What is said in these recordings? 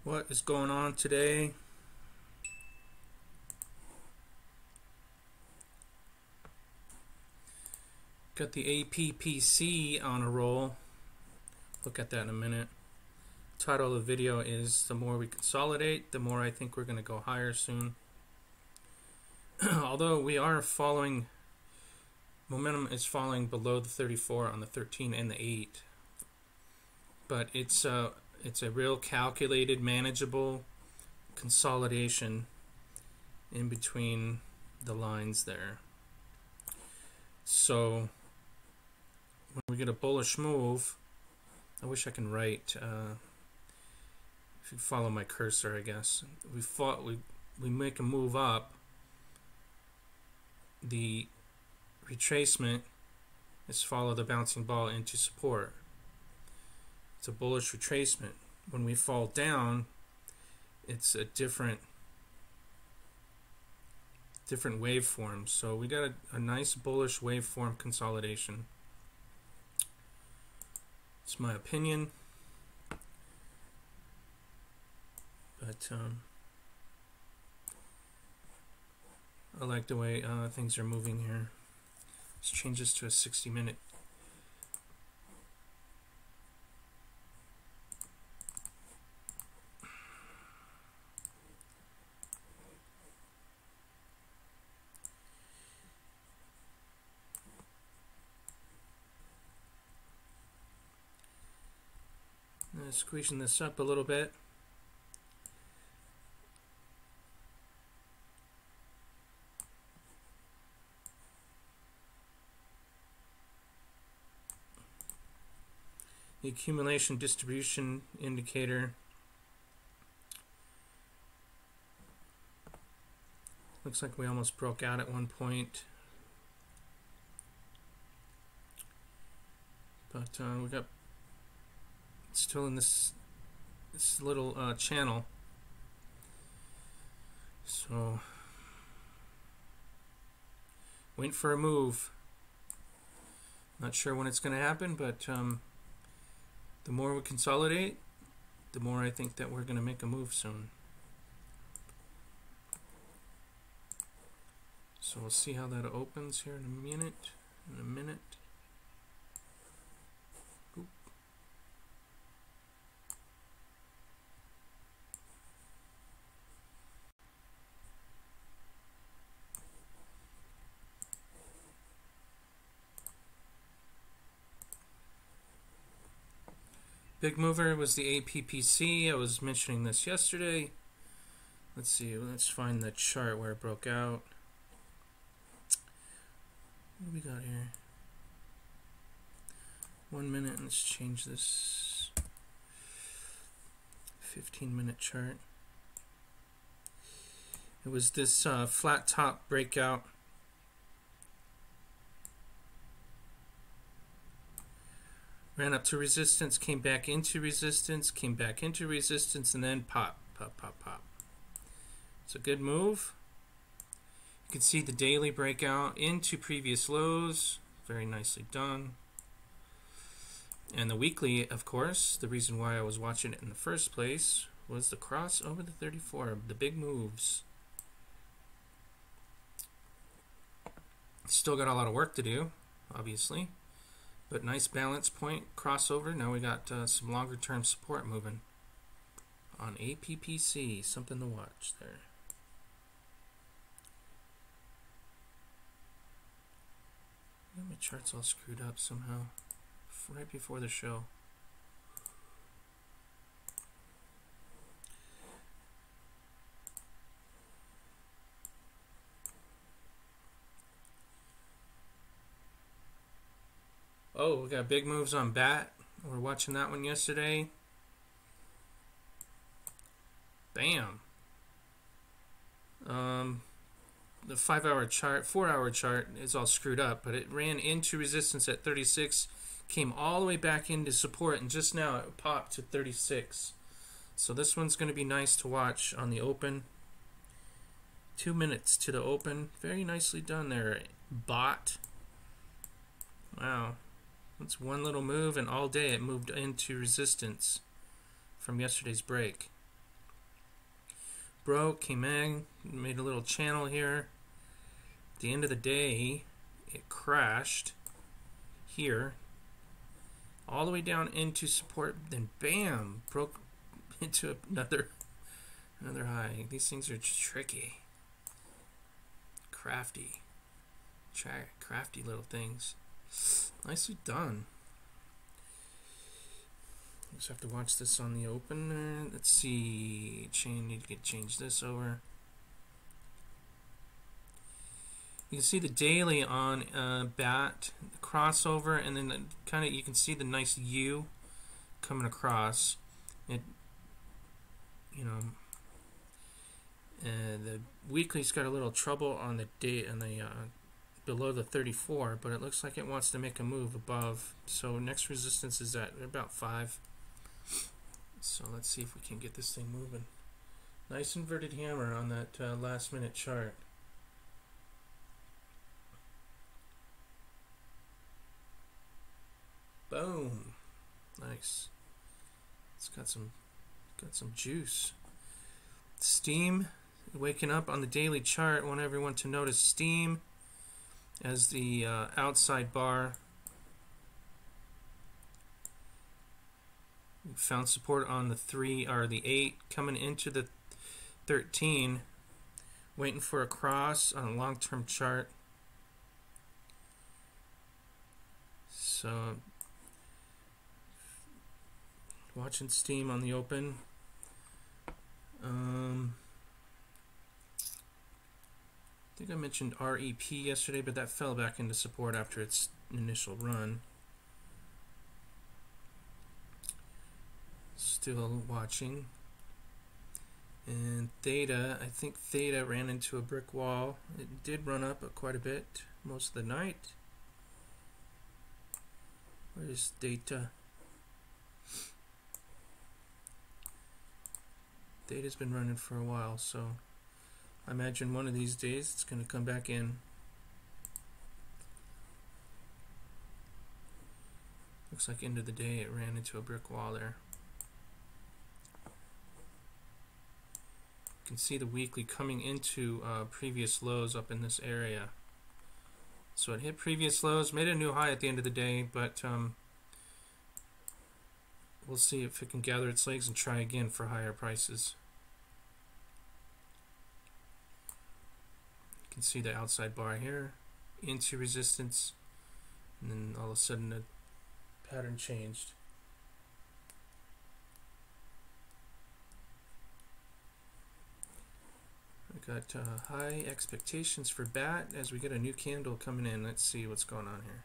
What is going on today? Got the APPC on a roll. Look at that in a minute. Title of the video is the more we consolidate, the more I think we're going to go higher soon. Although we are following, momentum is falling below the 34 on the 13 and the 8. But it's a real calculated, manageable consolidation in between the lines there. So when we get a bullish move, I wish I can write. If you follow my cursor, I guess we make a move up. The retracement is follow the bouncing ball into support. It's a bullish retracement. When we fall down, it's a different waveform. So we got a nice bullish waveform consolidation. It's my opinion, but I like the way things are moving here. Let's change this to a 60-minute. Squeezing this up a little bit. The accumulation distribution indicator looks like we almost broke out at one point, but we got still in this little channel. So wait for a move. Not sure when it's going to happen, but the more we consolidate, the more I think that we're going to make a move soon. So we'll see how that opens here in a minute. Oop. Big mover was the APPC. I was mentioning this yesterday. Let's see, let's find the chart where it broke out. What do we got here? 1 minute, let's change this 15-minute chart. It was this flat top breakout. Ran up to resistance, came back into resistance, and then pop. It's a good move. You can see the daily breakout into previous lows. Very nicely done. And the weekly, of course, the reason why I was watching it in the first place was the cross over the 34, the big moves. Still got a lot of work to do, obviously. But nice balance point, crossover. Now we got some longer term support moving on APPC. Something to watch there. My chart's all screwed up somehow. Right before the show. Oh, we got big moves on BAT. We were watching that one yesterday. Bam. The 5-hour chart, 4-hour chart is all screwed up, but it ran into resistance at 36, came all the way back into support, and just now it popped to 36. So this one's going to be nice to watch on the open. 2 minutes to the open. Very nicely done there, bot. Wow. That's one little move, and all day it moved into resistance from yesterday's break. broke, came in, made a little channel here. At the end of the day, it crashed here, all the way down into support, then bam, broke into another high. These things are tricky, crafty little things. Nicely done. Just have to watch this on the open. Let's see, need to change this over. You can see the daily on BAT crossover, and then kind of you can see the nice U coming across. It, you know, the weekly's got a little trouble on the day on the below the 34, but it looks like it wants to make a move above. So next resistance is at about 5. So let's see if we can get this thing moving. Nice inverted hammer on that last minute chart. Boom. Nice. It's got some juice. Steam waking up on the daily chart. I want everyone to notice steam as the outside bar. We found support on the 3 or the 8 coming into the 13, waiting for a cross on a long-term chart. So watching steam on the open. I think I mentioned REP yesterday, but that fell back into support after its initial run. Still watching. And Theta, I think Theta ran into a brick wall. It did run up quite a bit most of the night. Where's Theta? Theta's been running for a while, so I imagine one of these days it's going to come back in. Looks like end of the day it ran into a brick wall there. You can see the weekly coming into previous lows up in this area. So it hit previous lows, made a new high at the end of the day, but we'll see if it can gather its legs and try again for higher prices. You can see the outside bar here into resistance, and then all of a sudden the pattern changed. I got high expectations for BAT as we get a new candle coming in. Let's see what's going on here.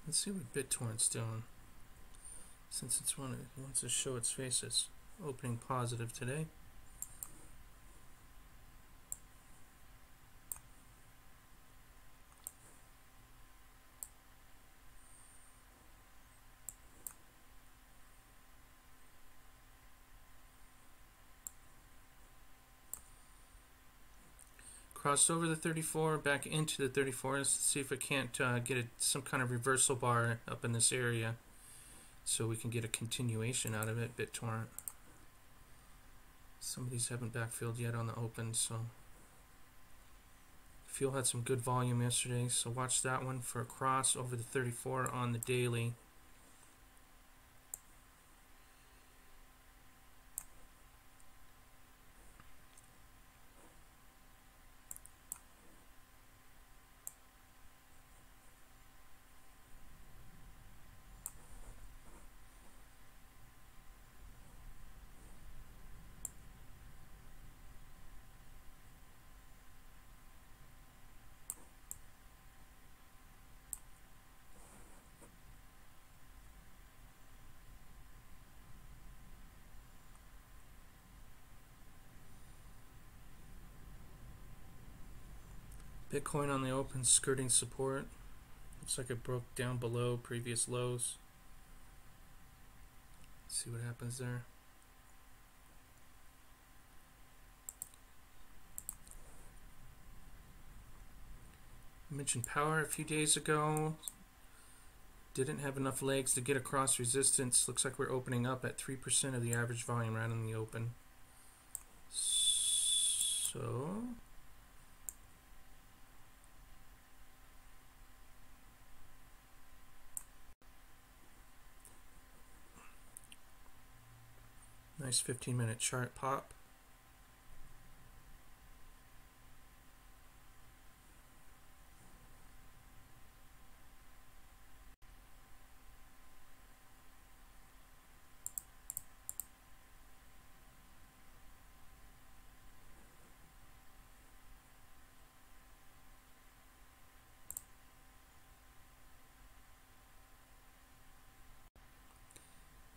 Let's see what BitTorrent's doing, since it wants to show its faces. Opening positive today. Crossed over the 34, back into the 34. Let's see if it can't get some kind of reversal bar up in this area so we can get a continuation out of it. BitTorrent. Some of these haven't backfilled yet on the open, so Fuel had some good volume yesterday, so watch that one for a cross over the 34 on the daily. Bitcoin on the open, skirting support. Looks like it broke down below previous lows. Let's see what happens there. I mentioned power a few days ago. Didn't have enough legs to get across resistance. Looks like we're opening up at 3% of the average volume right in the open. So nice 15-minute chart pop.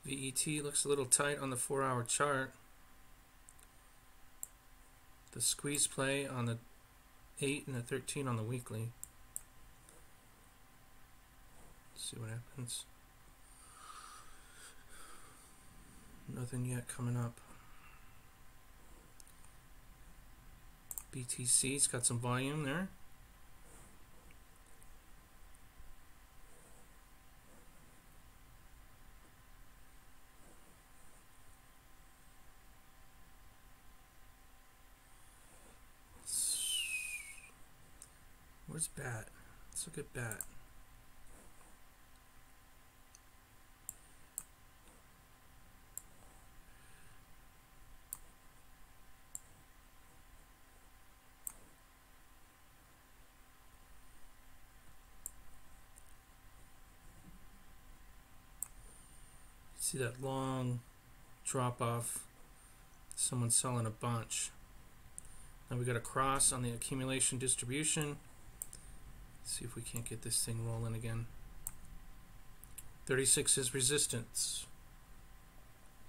VET looks a little tight on the 4-hour chart. The squeeze play on the 8 and the 13 on the weekly. Let's see what happens. Nothing yet coming up. BTC's got some volume there. Where's BAT? Let's look at BAT. See that long drop off? Someone's selling a bunch. Now we got a cross on the accumulation distribution. See if we can't get this thing rolling again. 36 is resistance.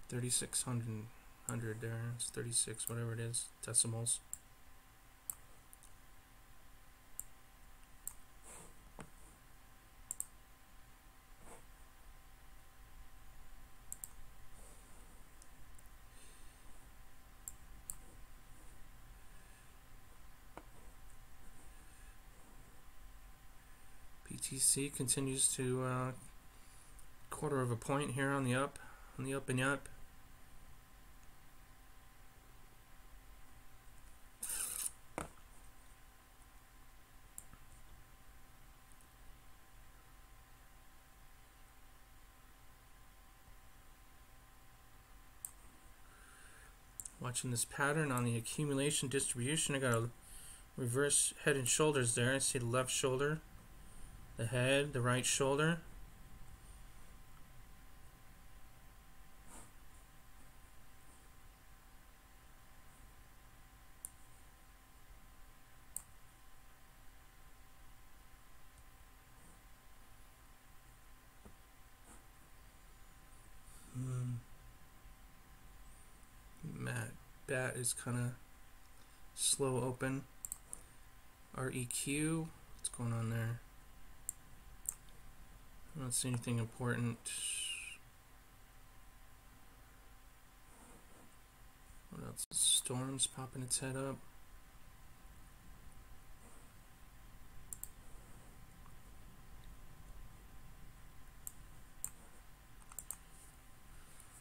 3600 there. It's 36, whatever it is, decimals. BTC continues to quarter of a point here on the up and up. Watching this pattern on the accumulation distribution, I got a reverse head and shoulders there. I see the left shoulder, the head, the right shoulder. BAT is kind of slow open. REQ, what's going on there? I don't see anything important. What else? Storm's popping its head up.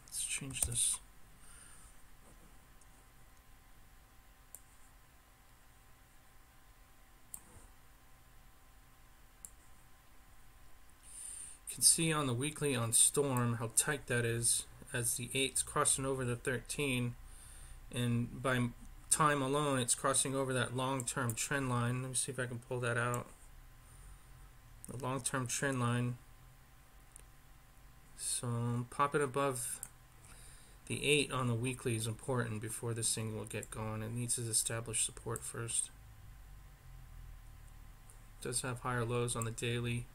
Let's change this. You can see on the weekly on Storm how tight that is as the 8's crossing over the 13, and by time alone it's crossing over that long-term trend line. Let me see if I can pull that out. The long-term trend line. So popping above the 8 on the weekly is important before this thing will get going. It needs to establish support first. It does have higher lows on the daily.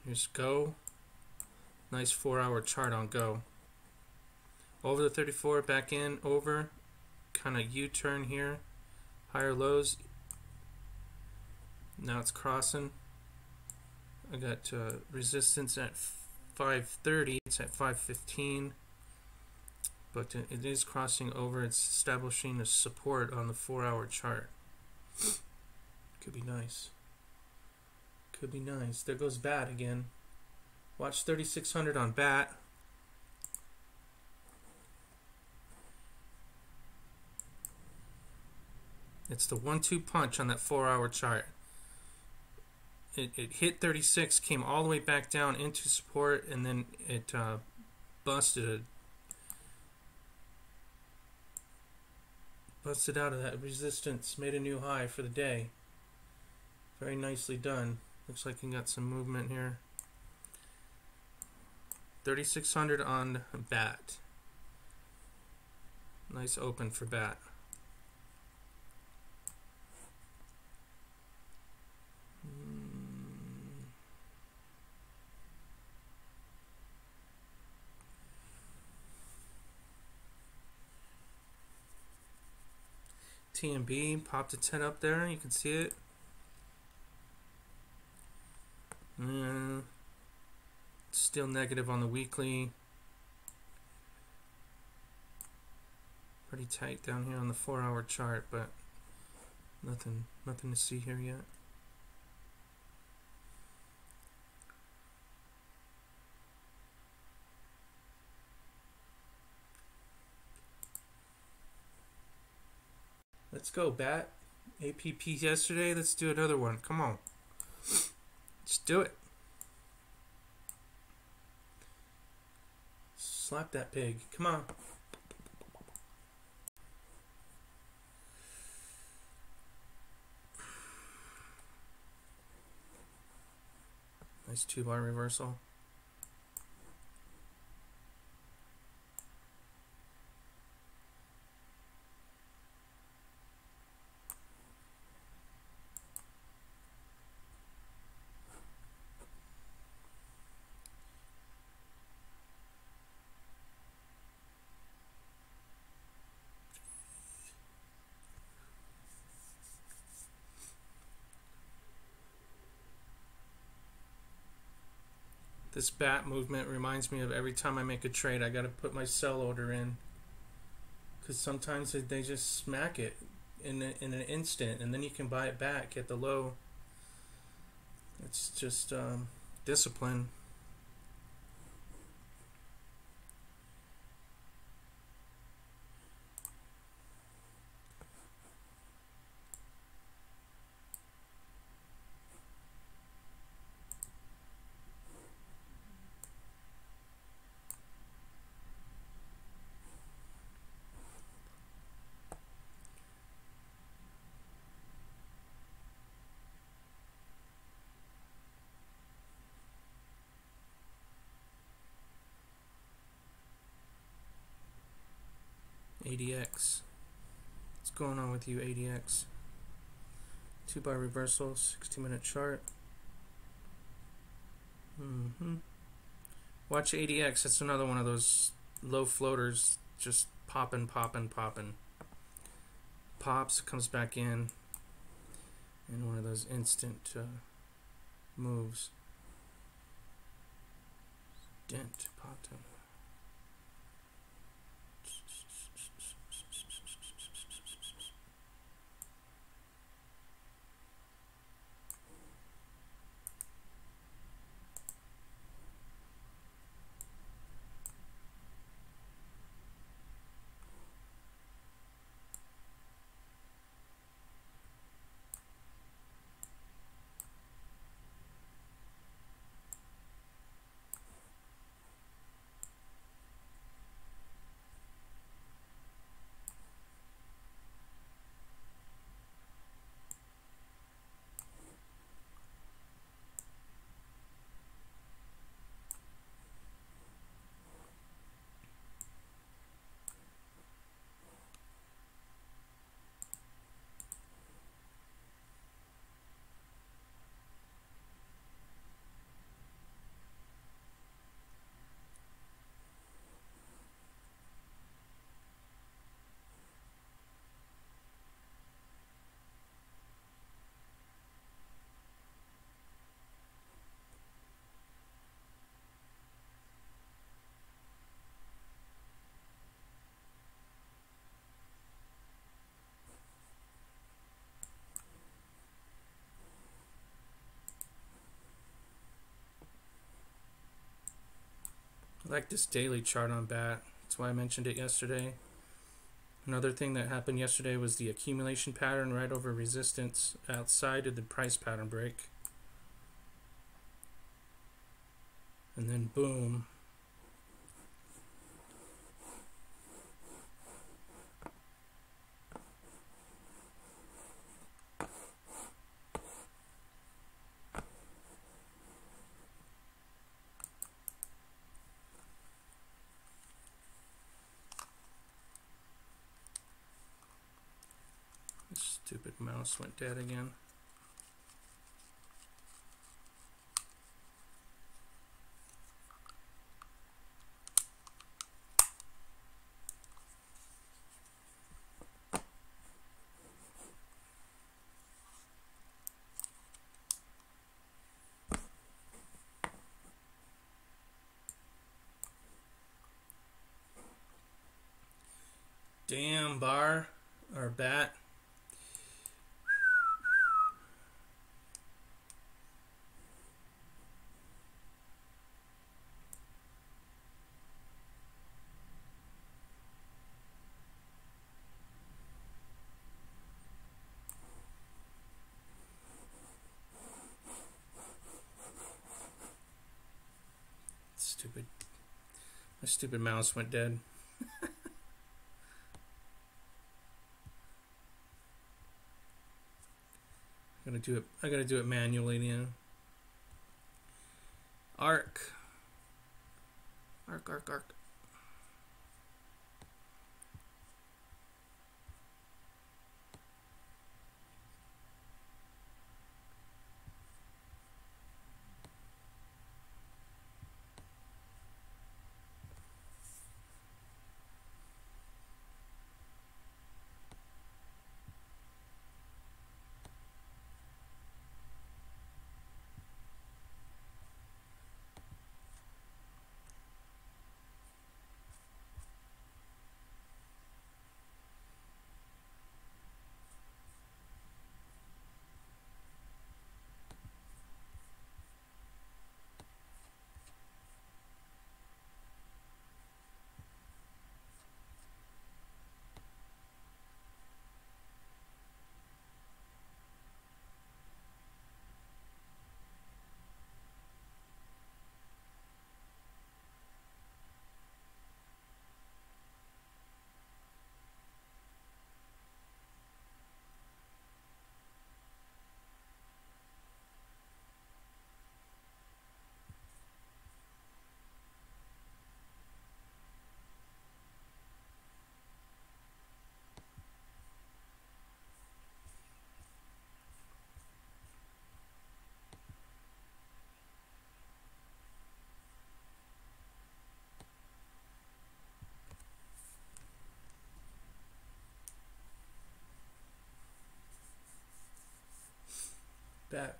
Here's Go. Nice 4-hour chart on Go. over the 34, back in, over, kind of U-turn here, higher lows. Now it's crossing. I got resistance at 530, it's at 515, but it is crossing over. It's establishing a support on the 4-hour chart. Could be nice. Could be nice. There goes BAT again. Watch 3600 on BAT. It's the 1-2 punch on that 4-hour chart. It hit 36, came all the way back down into support, and then it busted out of that resistance, made a new high for the day. Very nicely done. Looks like you got some movement here. 3600 on BAT. Nice open for BAT. TMB popped a 10 up there. You can see it. Still negative on the weekly. Pretty tight down here on the 4-hour chart, but nothing to see here yet. Let's go, BAT. APP yesterday. Let's do another one. Come on. Let's do it. Slap that pig. Come on. Nice 2-bar reversal. This BAT movement reminds me of every time I make a trade, I got to put my sell order in, because sometimes they just smack it in an instant, and then you can buy it back at the low. It's just discipline. ADX. What's going on with you, ADX? 2-bar reversal, 60-minute chart. Watch ADX. That's another one of those low floaters, just popping. Pops, comes back in one of those instant moves. Dent popped up. I like this daily chart on BAT. That's why I mentioned it yesterday. Another thing that happened yesterday was the accumulation pattern right over resistance outside of the price pattern break. And then boom. This stupid mouse went dead again. Damn, bar or bat. Stupid. My stupid mouse went dead. I gotta do it manually now. Arc. Arc.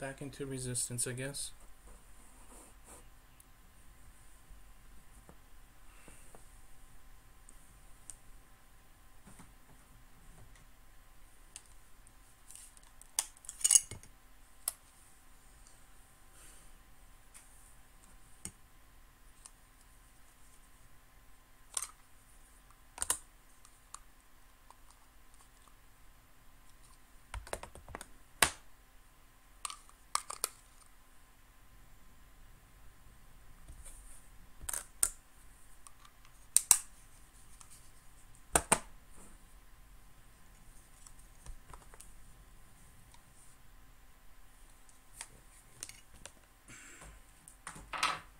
Back into resistance, I guess.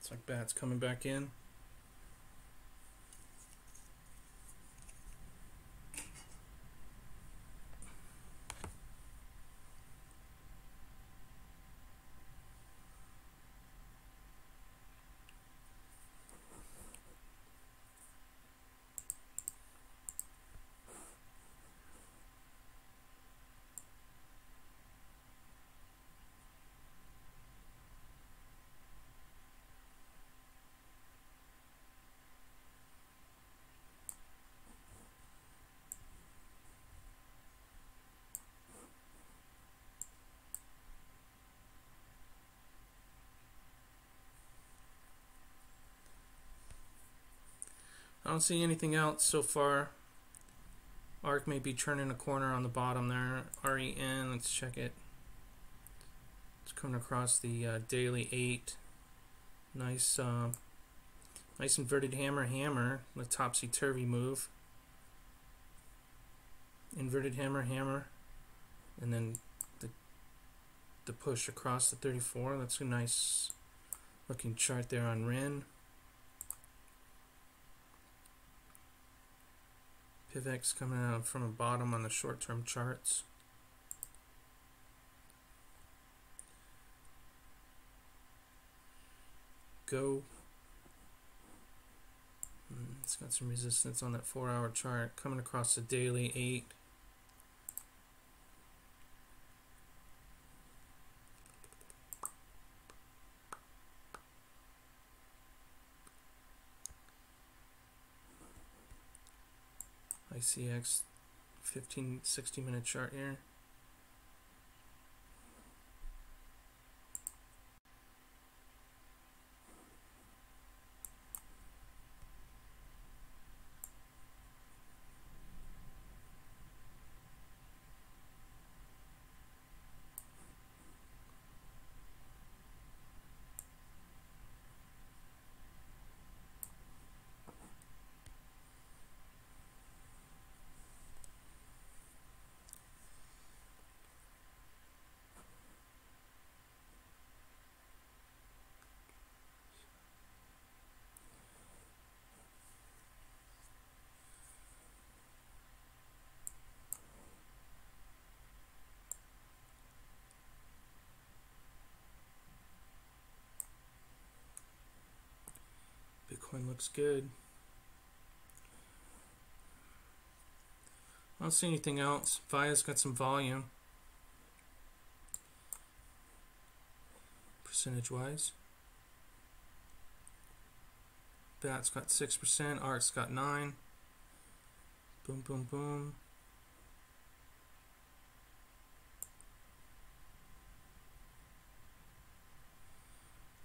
It's like BAT's coming back in. I don't see anything else so far. ARC may be turning a corner on the bottom there. REN, let's check it. It's coming across the daily 8. Nice, nice inverted hammer. The topsy-turvy move. Inverted hammer, and then the push across the 34. That's a nice looking chart there on REN. PIVX coming out from the bottom on the short-term charts. Go. It's got some resistance on that 4-hour chart coming across the daily 8. ICX 15-60 minute chart here. Bitcoin looks good. I don't see anything else. Via's got some volume. Percentage wise. BAT's got 6%. ARC's got 9%. Boom, boom, boom.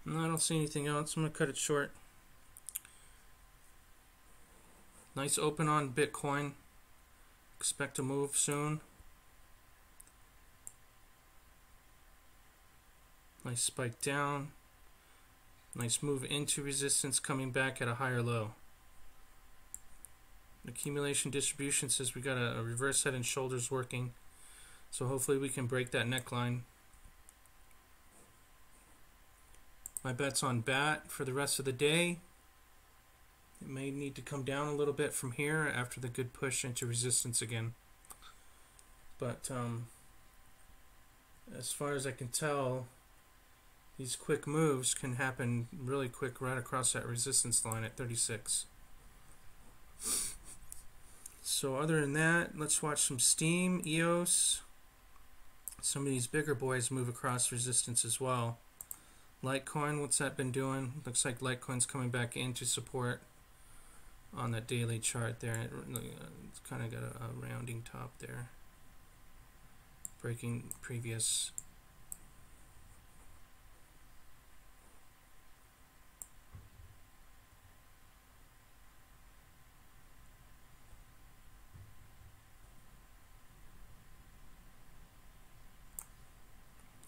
No, I don't see anything else. I'm going to cut it short. Nice open on Bitcoin. Expect to move soon. Nice spike down. Nice move into resistance, coming back at a higher low. Accumulation distribution says we got a reverse head and shoulders working. So hopefully we can break that neckline. My bet's on BAT for the rest of the day. It may need to come down a little bit from here after the good push into resistance again. But as far as I can tell, these quick moves can happen really quick right across that resistance line at 36. So other than that, let's watch some Steam, EOS. Some of these bigger boys move across resistance as well. Litecoin, what's that been doing? Looks like Litecoin's coming back into support on that daily chart there. It's kind of got a rounding top there, breaking previous.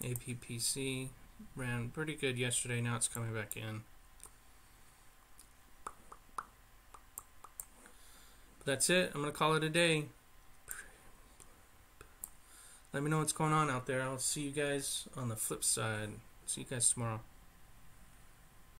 APPC ran pretty good yesterday. Now it's coming back in. That's it. I'm going to call it a day. Let me know what's going on out there. I'll see you guys on the flip side. See you guys tomorrow.